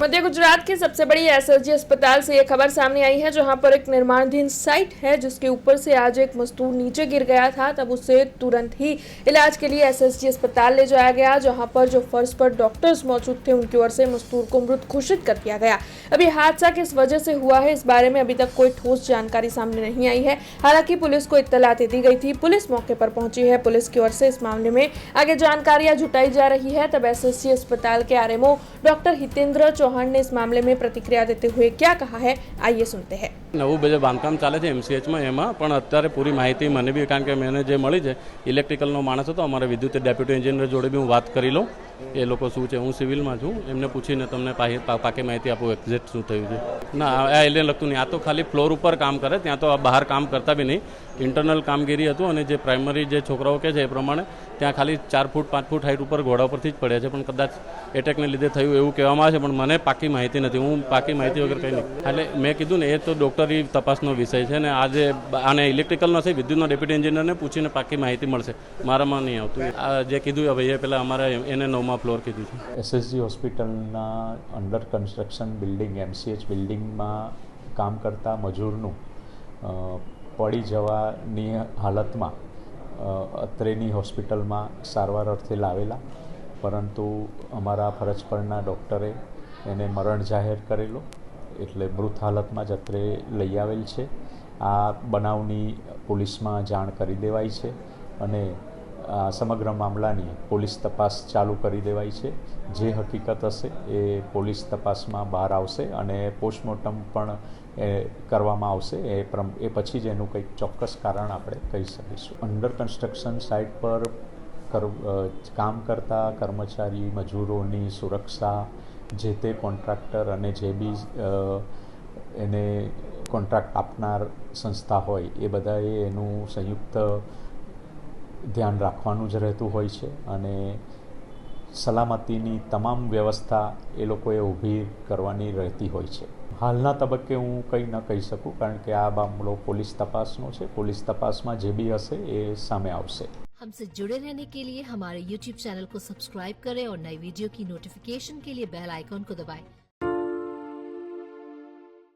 मध्य गुजरात की सबसे बड़ी एसएसजी अस्पताल से यह खबर सामने आई है, जहां पर एक निर्माणाधीन साइट है जिसके ऊपर से आज एक मजदूर नीचे गिर गया था। तब उसे तुरंत ही इलाज के लिए एसएसजी अस्पताल ले जाया गया, जहां पर जो फर्श पर डॉक्टर्स मौजूद थे उनकी ओर से मजदूर को मृत घोषित कर दिया गया। अब ये हादसा किस वजह से हुआ है, इस बारे में अभी तक कोई ठोस जानकारी सामने नहीं आई है। हालांकि पुलिस को इत्तला दे दी गई थी, पुलिस मौके पर पहुंची है। पुलिस की ओर से इस मामले में आगे जानकारियां जुटाई जा रही है। तब एसएसजी अस्पताल के आरएमओ डॉक्टर हितेंद्र चौहान ने इस मामले में प्रतिक्रिया देते हुए क्या कहा है, आइए सुनते हैं। નવું જે બાંધકામ ચાલે છે એમસીએચમાં, એમાં પણ અત્યારે પૂરી માહિતી મને બી, કારણ કે મને જે મળી છે ઇલેક્ટ્રિકલનો માણસ હતો, અમારે વિદ્યુત ડેપ્યુટી એન્જિનિયર જોડે બી હું વાત કરી લઉં એ લોકો શું છે, હું સિવિલમાં છું, એમને પૂછીને તમને પાકી માહિતી આપું એક્ઝેક્ટ શું થયું છે. ના, આ એને લગતું નહીં, આ તો ખાલી ફ્લોર ઉપર કામ કરે, ત્યાં તો બહાર કામ કરતા બી નહીં, ઇન્ટરનલ કામગીરી હતું. અને જે પ્રાઇમરી જે છોકરાઓ કહે છે એ પ્રમાણે ત્યાં ખાલી 4 ફૂટ 5 ફૂટ હાઈટ ઉપર ઘોડા પરથી જ પડ્યા છે, પણ કદાચ એટેકને લીધે થયું એવું કહેવામાં આવે છે, પણ મને પાકી માહિતી નથી, હું પાકી માહિતી વગર કંઈ નહીં. એટલે મેં કીધું ને, એ તો ડૉક્ટરી તપાસનો વિષય છે ને આજે આને ઇલેક્ટ્રિકલનો છે, વિદ્યુતનો ડેપ્યુટી એન્જિનિયરને પૂછીને પાકી માહિતી મળશે, મારામાં નહીં આવતું. આ જે કીધું હવે એ પહેલાં અમારે એને 9મા ફ્લોર કીધું છે. એસએસજી હોસ્પિટલના અંડર કન્સ્ટ્રક્શન બિલ્ડિંગ એમસીએચ બિલ્ડિંગમાં કામ કરતા મજૂરનું પડી જવાની હાલતમાં અત્રેની હોસ્પિટલમાં સારવાર અર્થે લાવેલા, પરંતુ અમારા ફરજ પરના ડૉક્ટરે એને મરણ જાહેર કરેલો, એટલે મૃત હાલતમાં જ અત્રે લઈ આવેલ છે. આ બનાવની પોલીસમાં જાણ કરી દેવાઈ છે અને આ સમગ્ર મામલાની પોલીસ તપાસ ચાલુ કરી દેવાઈ છે. જે હકીકત હશે એ પોલીસ તપાસમાં બહાર આવશે અને પોસ્ટમોર્ટમ પણ કરવામાં આવશે. એ પછી જ એનું કંઈક ચોક્કસ કારણ આપણે કહી શકીશું. અંડર કન્સ્ટ્રક્શન સાઇટ પર કામ કરતા કર્મચારી મજૂરોની સુરક્ષા જે તે કોન્ટ્રાક્ટર અને જે બી એને કોન્ટ્રાક્ટ આપનાર સંસ્થા હોય એ બધાએ એનું સંયુક્ત ધ્યાન રાખવાનું જ રહેતું હોય છે અને સલામતીની તમામ વ્યવસ્થા એ લોકોએ ઊભી કરવાની રહેતી હોય છે. હાલના તબક્કે હું કંઈ ન કહી શકું, કારણ કે આ મામલો પોલીસ તપાસનો છે. પોલીસ તપાસમાં જે બી હશે એ સામે આવશે. हमसे जुड़े रहने के लिए हमारे YouTube चैनल को सब्सक्राइब करें और नई वीडियो की नोटिफिकेशन के लिए बेल आइकॉन को दबाएं।